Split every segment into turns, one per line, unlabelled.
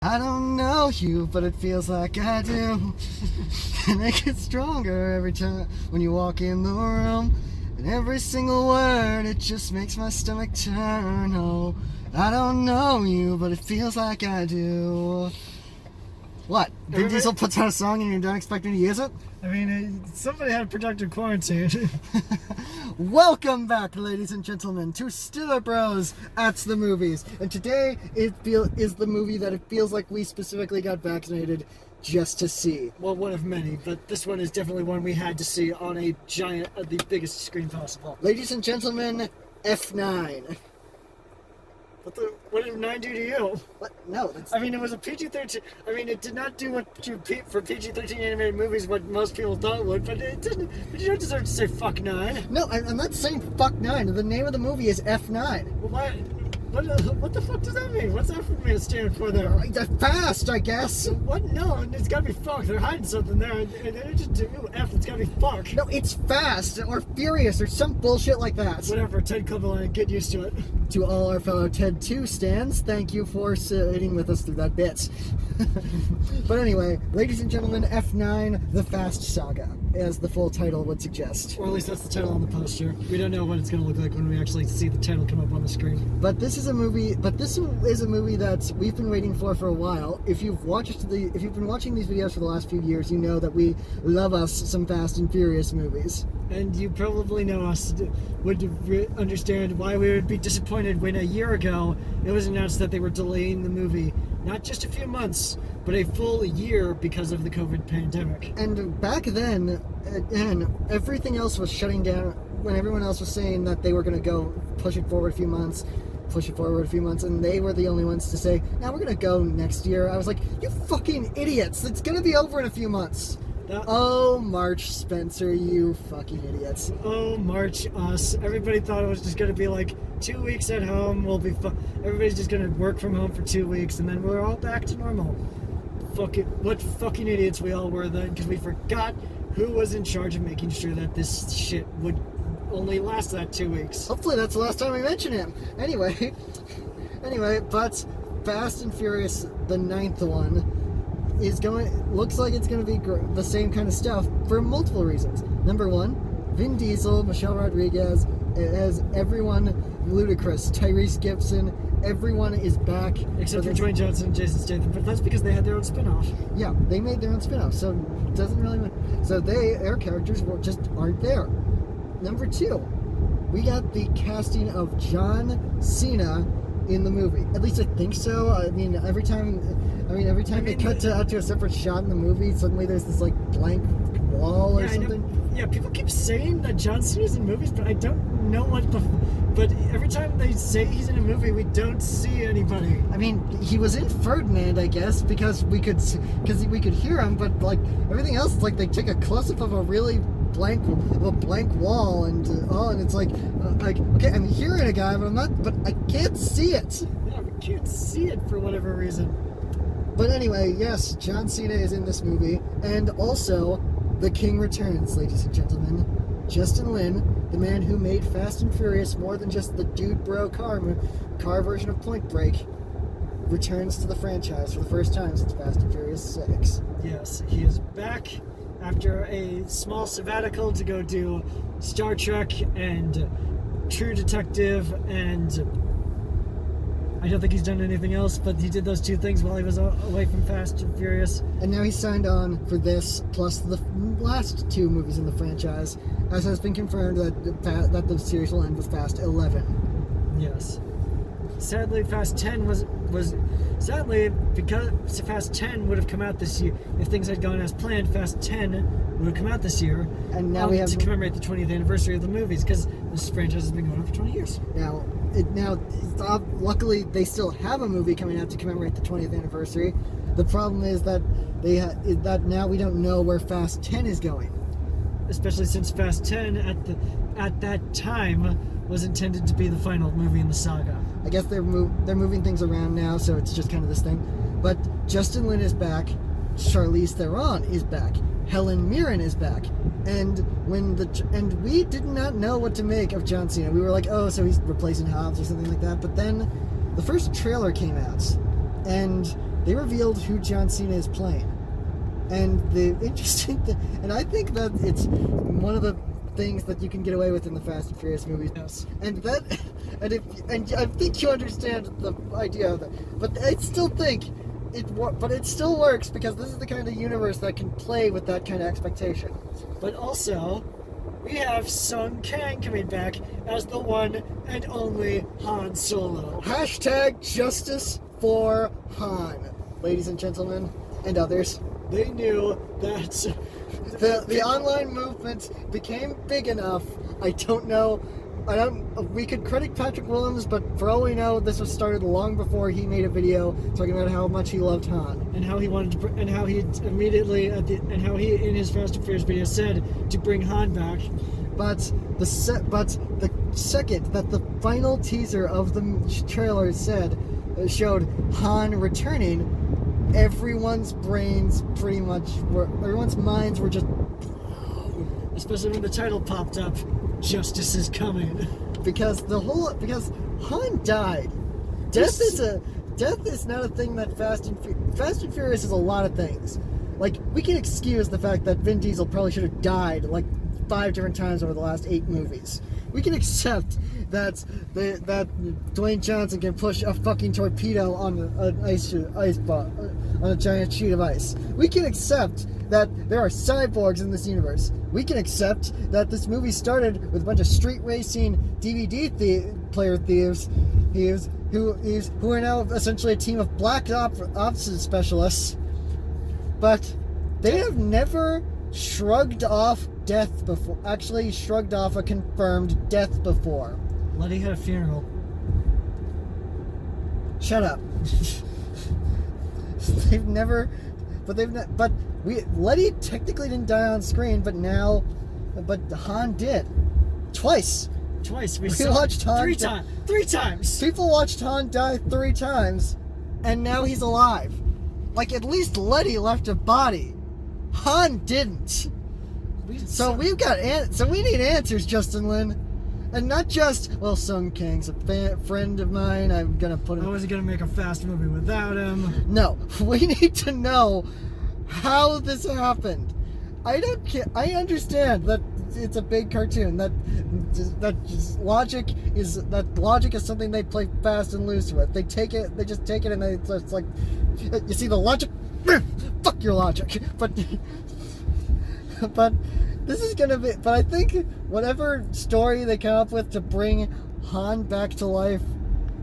I don't know you, but it feels like I do. And it gets stronger every time when you walk in the room. And every single word, it just makes my stomach turn. Oh, I don't know you, but it feels like I do. What? Vin Diesel puts out a song and you're not expecting to use it?
I mean, somebody had a productive quarantine.
Welcome back, ladies and gentlemen, to StillerBros at the movies. And today is the movie that it feels like we specifically got vaccinated just to see.
Well, one of many, but this one is definitely one we had to see on a giant, the biggest screen possible.
Ladies and gentlemen, F9.
What did 9 do to you?
What? No, that's...
I mean, it was a PG-13. I mean, it did not do what for PG-13 animated movies what most people thought it would, but it didn't. But you don't deserve to say fuck 9.
No, I'm not saying fuck 9. The name of the movie is F9.
Well, why? What the fuck does that mean? What's that stand for there?
Fast, I guess.
What? No, it's gotta be fuck. They're hiding something there. They just do F. It's gotta be fuck.
No, it's fast or furious or some bullshit like that.
Whatever, Ted Cobain, get used to it.
To all our fellow Ted 2 stands, thank you for sitting with us through that bit. But anyway, ladies and gentlemen, F9, The Fast Saga, as the full title would suggest.
Or at least that's the title on the poster. We don't know what it's going to look like when we actually see the title come up on the screen.
But this is a movie that we've been waiting for a while. If you've been watching these videos for the last few years, you know that we love us some Fast and Furious movies.
And you probably know us would understand why we would be disappointed when a year ago it was announced that they were delaying the movie not just a few months, but a full year because of the COVID pandemic.
And back then, again, everything else was shutting down when everyone else was saying that they were going to go push it forward a few months, and they were the only ones to say, now we're going to go next year. I was like, you fucking idiots, it's going to be over in a few months. Oh, March Spencer, you fucking idiots.
Oh, March us. Everybody thought it was just going to be like 2 weeks at home. Everybody's just going to work from home for 2 weeks, and then we're all back to normal. What fucking idiots we all were then, because we forgot who was in charge of making sure that this shit would only last that 2 weeks.
Hopefully that's the last time we mention him. Anyway, but Fast and Furious, the 9th one, looks like it's going to be the same kind of stuff for multiple reasons. Number one, Vin Diesel, Michelle Rodriguez, as everyone, Ludacris, Tyrese Gibson, everyone is back.
Except for Dwayne Johnson and Jason Statham, but that's because they had their own spin-off.
Yeah, they made their own spin-off, so it doesn't really matter. So their characters just aren't there. Number two, we got the casting of John Cena in the movie. At least I think so. I mean, every time they cut out to a separate shot in the movie, suddenly there's this like blank wall or something.
Yeah, people keep saying that John Cena's in movies, but I don't know but every time they say he's in a movie, we don't see anybody.
I mean, he was in Ferdinand, I guess, because we could hear him, but like everything else, it's like they took a close-up of a really blank wall, and it's like okay, I'm hearing a guy, but I can't see it.
Yeah, we can't see it for whatever reason.
But anyway, yes, John Cena is in this movie, and also the King returns, ladies and gentlemen. Justin Lin, the man who made Fast and Furious more than just the dude bro car version of Point Break, returns to the franchise for the first time since Fast and Furious 6.
Yes, he is back after a small sabbatical to go do Star Trek and True Detective, and I don't think he's done anything else, but he did those two things while he was away from Fast and Furious.
And now he's signed on for this, plus the last two movies in the franchise, as has been confirmed that the series will end with Fast 11.
Yes. Sadly, Fast 10 was because Fast 10 would have come out this year. If things had gone as planned, Fast 10 would have come out this year.
And now we have
to commemorate the 20th anniversary of the movies, because this franchise has been going on for 20 years.
Luckily, they still have a movie coming out to commemorate the 20th anniversary. The problem is that that now we don't know where Fast 10 is going.
Especially since Fast 10 at that time was intended to be the final movie in the saga.
I guess they're moving things around now, so it's just kind of this thing. But Justin Lin is back, Charlize Theron is back, Helen Mirren is back, and we did not know what to make of John Cena. We were like, oh, so he's replacing Hobbs or something like that. But then the first trailer came out, and they revealed who John Cena is playing. And the interesting thing, and I think that it's one of the things that you can get away with in the Fast and Furious movies.
Yes.
And I think you understand the idea of it. But I still think it still works because this is the kind of universe that can play with that kind of expectation.
But also, we have Sung Kang coming back as the one and only Han Solo.
Hashtag justice for Han, ladies and gentlemen, and others.
They knew that
The online movement became big enough. We could credit Patrick Williams, but for all we know, this was started long before he made a video talking about how much he loved Han.
and how he wanted to, and how he immediately and how he in his Fast and Furious video said to bring Han back.
But the second that the final teaser of the trailer showed Han returning, everyone's minds were just,
Especially when the title popped up, "Justice is coming."
because Han died. Death is not a thing that Fast and Furious is a lot of things. Like, we can excuse the fact that Vin Diesel probably should have died like 5 different times over the last 8 movies. We can accept that Dwayne Johnson can push a fucking torpedo on on a giant sheet of ice. We can accept that there are cyborgs in this universe. We can accept that this movie started with a bunch of street racing DVD player thieves who are now essentially a team of black ops specialists. But they have never shrugged off death before. Actually, shrugged off a confirmed death before.
Letty had a funeral.
Shut up. Letty technically didn't die on screen, but Han did. Twice.
Twice. We
watched Han
3 times.
People watched Han die 3 times, and now he's alive. Like, at least Letty left a body. Han didn't. So we need answers, Justin Lin. And not just, well, Sung Kang's a friend of mine, I'm gonna put him...
I wasn't gonna make a Fast movie without him.
No, we need to know how this happened. I don't care. I understand that it's a big cartoon. That logic is something they play fast and loose with. They just take it, and it's like, you see the logic? Fuck your logic. But this is gonna be. But I think whatever story they come up with to bring Han back to life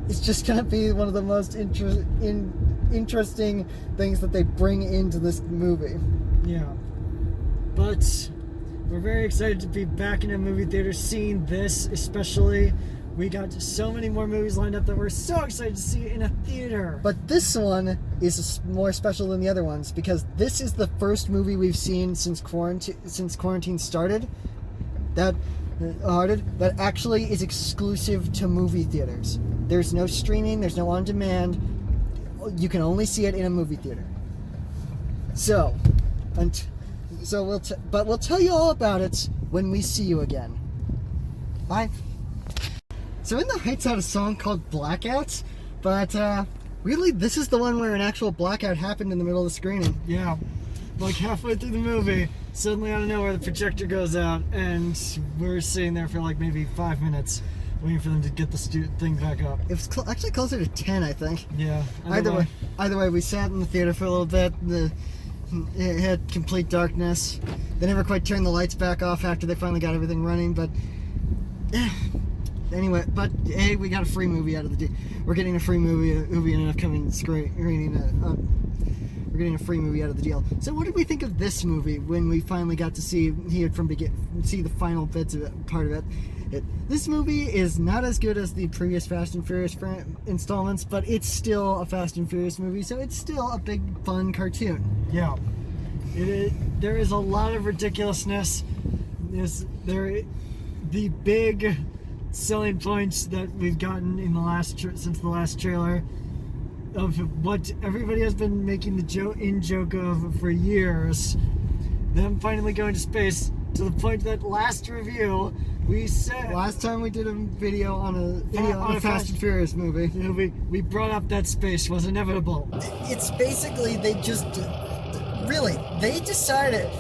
is just gonna be one of the most interesting things that they bring into this movie.
Yeah. But we're very excited to be back in a movie theater seeing this, especially. We got so many more movies lined up that we're so excited to see in a theater.
But this one is more special than the other ones because this is the first movie we've seen since quarantine started that actually is exclusive to movie theaters. There's no streaming, there's no on demand. You can only see it in a movie theater. We'll tell you all about it when we see you again. Bye. So In the Heights had a song called Blackout, but really this is the one where an actual blackout happened in the middle of the screening.
Yeah. Like halfway through the movie, suddenly out of nowhere the projector goes out and we're sitting there for like maybe 5 minutes waiting for them to get the thing back up.
It was actually closer to 10, I think.
Yeah.
Either way, we sat in the theater for a little bit. It had complete darkness. They never quite turned the lights back off after they finally got everything running, but anyway, hey, we got a free movie out of the deal. We're getting a free movie in an upcoming screening. We're getting a free movie out of the deal. So what did we think of this movie when we finally got to see the final bits of it, part of it? This movie is not as good as the previous Fast and Furious installments, but it's still a Fast and Furious movie, so it's still a big, fun cartoon.
Yeah. There is a lot of ridiculousness. The big selling points that we've gotten in since the last trailer of what everybody has been making the joke of for years. Them finally going to space, to the point that last review We said
last time we did a video on a Fast and Furious movie.
We brought up that space was inevitable.
It's basically they decided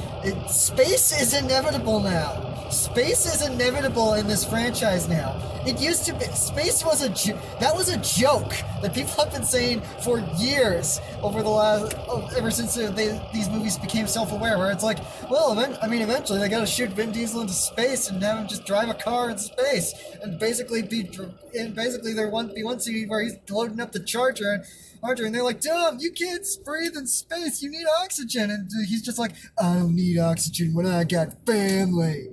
space is inevitable now. Space is inevitable in this franchise now. It used to be space was a joke that people have been saying for years ever since these movies became self-aware. Where it's like, well, eventually they got to shoot Vin Diesel into space and have him just drive a car in space, and basically there won't be one scene where he's loading up the charger. And they're like, Dom, you can't breathe in space. You need oxygen. And he's just like, I don't need oxygen when I got family.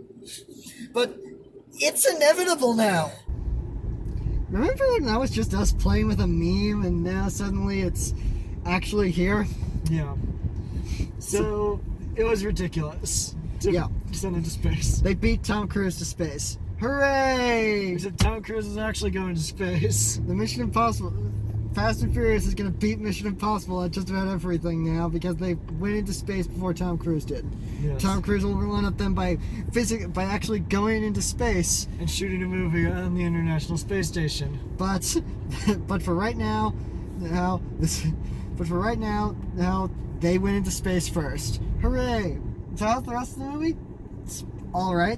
But it's inevitable now. Remember when that was just us playing with a meme and now suddenly it's actually here?
Yeah. So it was ridiculous to send into space.
They beat Tom Cruise to space. Hooray!
Except Tom Cruise is actually going to space.
The Mission Impossible... Fast and Furious is going to beat Mission Impossible at just about everything now because they went into space before Tom Cruise did. Yes. Tom Cruise will run up them by actually going into space
and shooting a movie on the International Space Station.
But for right now, they went into space first. Hooray! So how's the rest of the movie? It's all right.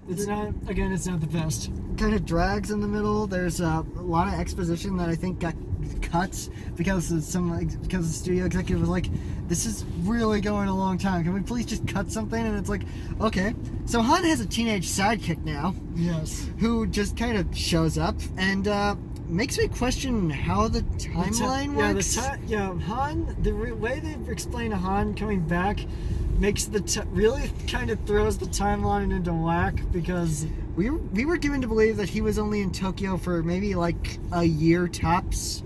It's not the best.
Kind of drags in the middle. There's a lot of exposition that I think got cut because the studio executive was like, this is really going a long time. Can we please just cut something? And it's like, okay. So Han has a teenage sidekick now.
Yes.
Who just kind of shows up and makes me question how the timeline works.
Han, the way they explain Han coming back makes really kind of throws the timeline into whack because
we were given to believe that he was only in Tokyo for maybe like a year tops,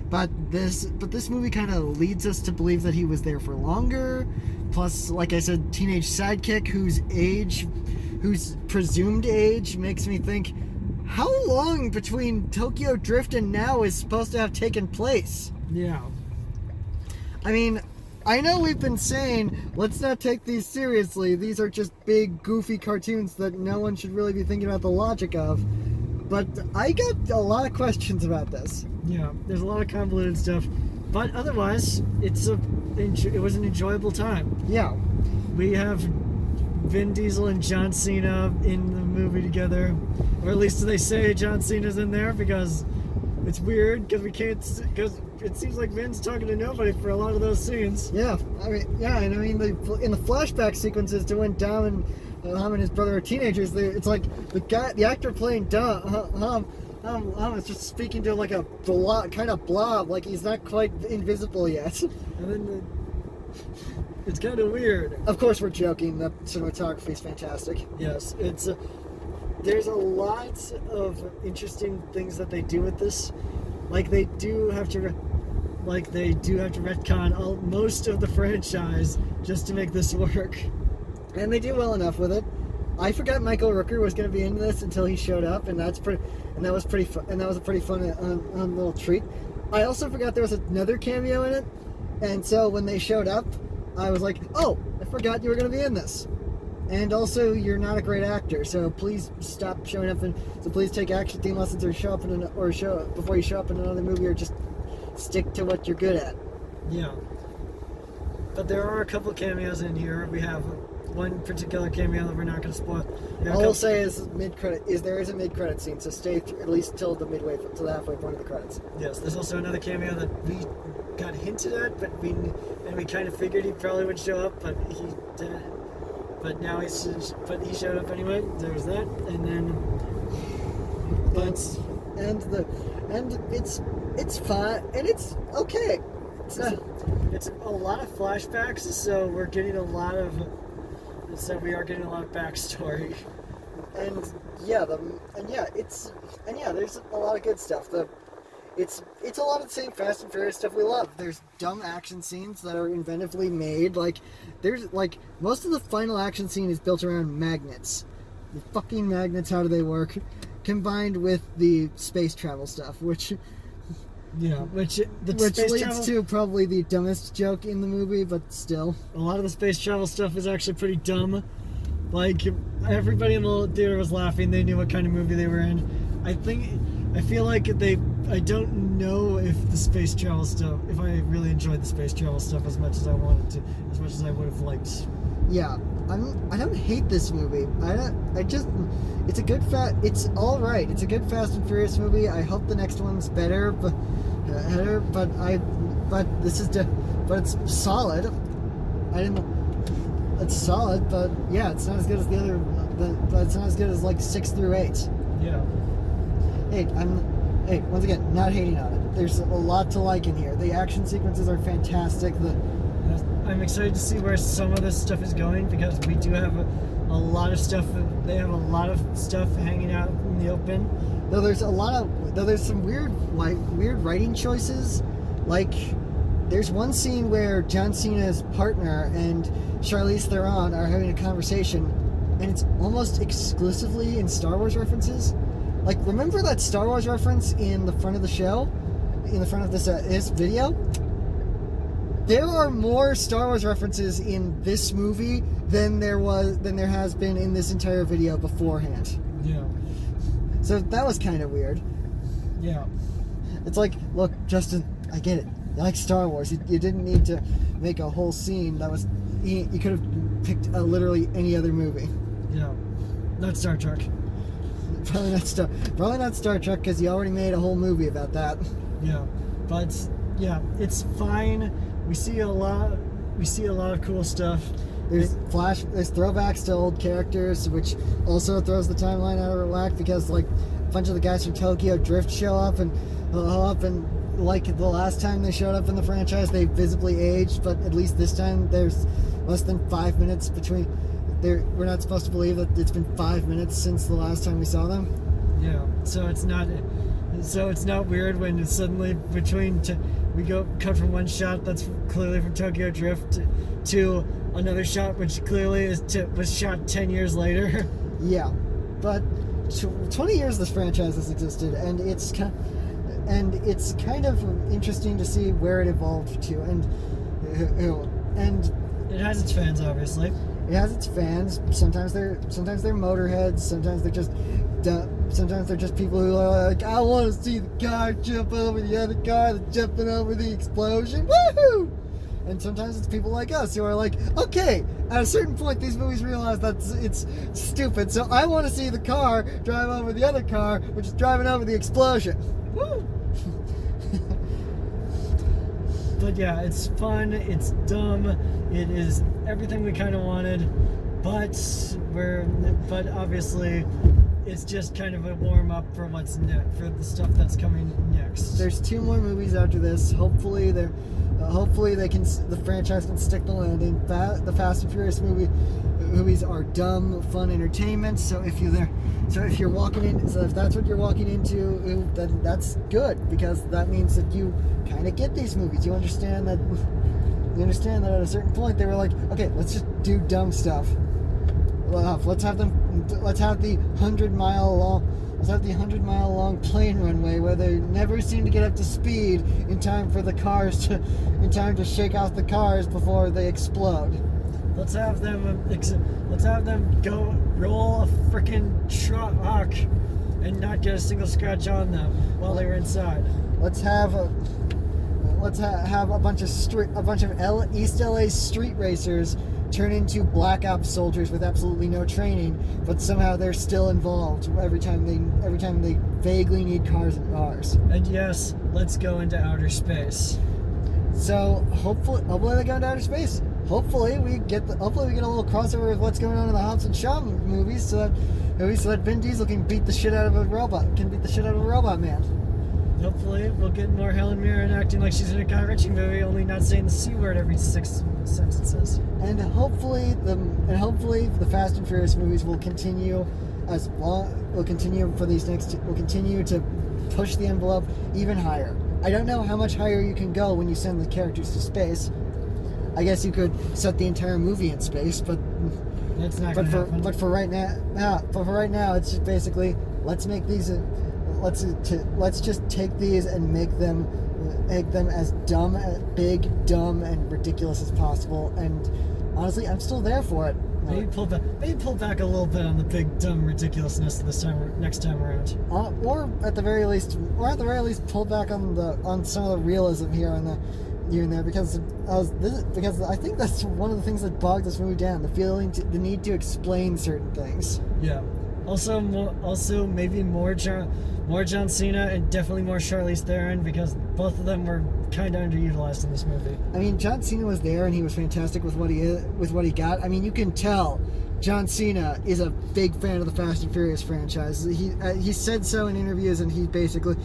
but this movie kind of leads us to believe that he was there for longer. Plus, like I said, teenage sidekick whose presumed age makes me think, how long between Tokyo Drift and now is supposed to have taken place?
Yeah.
I mean, I know we've been saying, let's not take these seriously. These are just big, goofy cartoons that no one should really be thinking about the logic of. But I got a lot of questions about this.
Yeah, there's a lot of convoluted stuff. But otherwise, it was an enjoyable time.
Yeah.
We have Vin Diesel and John Cena in the movie together. Or at least they say John Cena's in there because it's weird because it seems like Vin's talking to nobody for a lot of those scenes.
Yeah, in the flashback sequences to when Dom and his brother are teenagers, it's like the actor playing Dom, is just speaking to like a kind of blob, like he's not quite invisible yet.
And then it's kind of weird.
Of course, we're joking. The cinematography is fantastic.
Yes, there's a lot of interesting things that they do with this. Like they do have to retcon most of the franchise just to make this work,
and they do well enough with it. I forgot Michael Rooker was going to be in this until he showed up, and that was a pretty fun little treat. I also forgot there was another cameo in it, and so when they showed up, I was like, oh, I forgot you were going to be in this. And also, you're not a great actor, so please stop showing up. So please take acting lessons or before you show up in another movie, or just stick to what you're good at.
Yeah. But there are a couple cameos in here. We have one particular cameo that we're not going to spoil.
All I'll say is there is a mid-credit scene, so stay at least till the halfway point of the credits.
Yes, there's also another cameo that we got hinted at, but we kind of figured he probably would show up, but he didn't. But now he showed up anyway. There was that, and then,
it's fine and it's okay.
It's a lot of flashbacks, so we are getting a lot of backstory.
There's a lot of good stuff. It's a lot of the same Fast and Furious stuff we love. There's dumb action scenes that are inventively made. Most of the final action scene is built around magnets. The fucking magnets, how do they work? Combined with the space travel stuff, which leads to probably the dumbest joke in the movie, but still.
A lot of the space travel stuff is actually pretty dumb. Like, everybody in the theater was laughing. They knew what kind of movie they were in. I feel like I don't know if the space travel stuff, if I really enjoyed the space travel stuff as much as I wanted to, as much as I would have liked.
Yeah, I don't hate this movie. It's a good it's all right. It's a good Fast and Furious movie. I hope the next one's better, but it's solid. It's solid, but yeah, it's not as good as the other, but it's not as good as like 6 through 8.
Yeah.
Hey, once again, not hating on it. There's a lot to like in here. The action sequences are fantastic.
I'm excited to see where some of this stuff is going, because we do have a lot of stuff. They have a lot of stuff hanging out in the open.
Though there's some weird writing choices. Like, there's one scene where John Cena's partner and Charlize Theron are having a conversation, and it's almost exclusively in Star Wars references. Like, remember that Star Wars reference in the front of the show, in the front of this video? There are more Star Wars references in this movie than there has been in this entire video beforehand.
Yeah.
So that was kind of weird.
Yeah.
It's like, look, Justin, I get it. You like Star Wars. You didn't need to make a whole scene that was... You could have picked literally any other movie.
Yeah. Not Star Trek.
Probably not Star Trek, because you already made a whole movie about that.
Yeah. But, yeah, it's fine. We see a lot of cool stuff.
There's throwbacks to old characters, which also throws the timeline out of whack, because like a bunch of the guys from Tokyo Drift show up and like the last time they showed up in the franchise, they visibly aged, but at least this time there's less than 5 minutes between. We're not supposed to believe that it's been 5 minutes since the last time we saw them.
Yeah, so it's not weird when it's suddenly we cut from one shot that's clearly from Tokyo Drift to another shot which clearly was shot 10 years later.
Yeah, but 20 years this franchise has existed, and it's kind of interesting to see where it evolved to, and
it has its fans, obviously.
It has its fans. Sometimes they're motorheads. Sometimes they're just people who are like, I want to see the car jump over the other car that's jumping over the explosion. Woohoo! And sometimes it's people like us who are like, okay, at a certain point these movies realize that it's stupid, so I want to see the car drive over the other car, which is driving over the explosion. Woo!
But yeah, it's fun, it's dumb, it is everything we kind of wanted, but obviously it's just kind of a warm-up for what's next, for the stuff that's coming next.
There's 2 more movies after this. Hopefully the franchise can stick the landing. The Fast and Furious movies are dumb, fun entertainment. So if that's what you're walking into, then that's good, because that means that you kind of get these movies. You understand that at a certain point they were like, okay, let's just do dumb stuff. Let's have the 100-mile long plane runway where they never seem to get up to speed in time to shake out the cars before they explode.
Let's have them go roll a freaking truck and not get a single scratch on them while they were inside.
Let's have a bunch of East LA street racers turn into Blackout soldiers with absolutely no training, but somehow they're still involved every time they vaguely need cars and cars.
And yes, let's go into outer space.
So hopefully they go into outer space. Hopefully we get a little crossover with what's going on in the Hobbs and Shaw movies, so that Vin Diesel can beat the shit out of a robot man.
Hopefully we'll get more Helen Mirren acting like she's in a Guy Ritchie movie, only not saying the C word every 6 sentences.
And hopefully the Fast and Furious movies will continue to push the envelope even higher. I don't know how much higher you can go when you send the characters to space. I guess you could set the entire movie in space, but
that's not going to happen.
But for right now, it's just basically let's just take these and make them as big, dumb, and ridiculous as possible. And honestly, I'm still there for it.
Maybe pull back a little bit on the big dumb ridiculousness next time around.
Or at the very least, pull back on some of the realism here and there, because I think that's one of the things that bogged this movie down: the need to explain certain things.
Yeah. Also maybe more John Cena and definitely more Charlize Theron, because both of them were kind of underutilized in this movie.
I mean, John Cena was there and he was fantastic with what he got. I mean, you can tell John Cena is a big fan of the Fast and Furious franchise. He said so in interviews, and he basically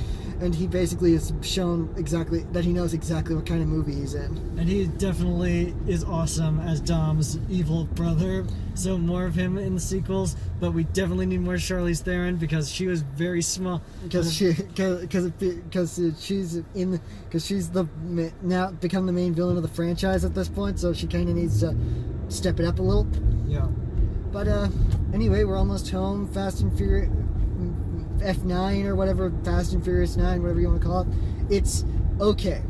has shown exactly that he knows exactly what kind of movie he's in.
And he definitely is awesome as Dom's evil brother. So more of him in the sequels, but we definitely need more Charlize Theron because she was very small. Because
she's now become the main villain of the franchise at this point, so she kind of needs to step it up a little.
Yeah.
But anyway, we're almost home. Fast and Furious F9 or whatever, Fast and Furious 9, whatever you want to call it. It's okay.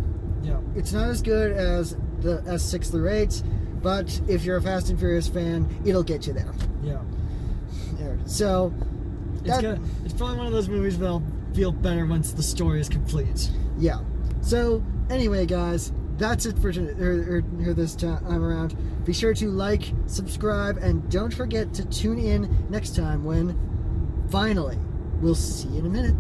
Yeah.
It's not as good as the S6 through 8, but if you're a Fast and Furious fan, it'll get you there.
Yeah.
So
it's probably one of those movies that'll feel better once the story is complete.
Yeah. So anyway, guys, that's it for this time around. Be sure to like, subscribe, and don't forget to tune in next time when, finally, we'll see you in a minute.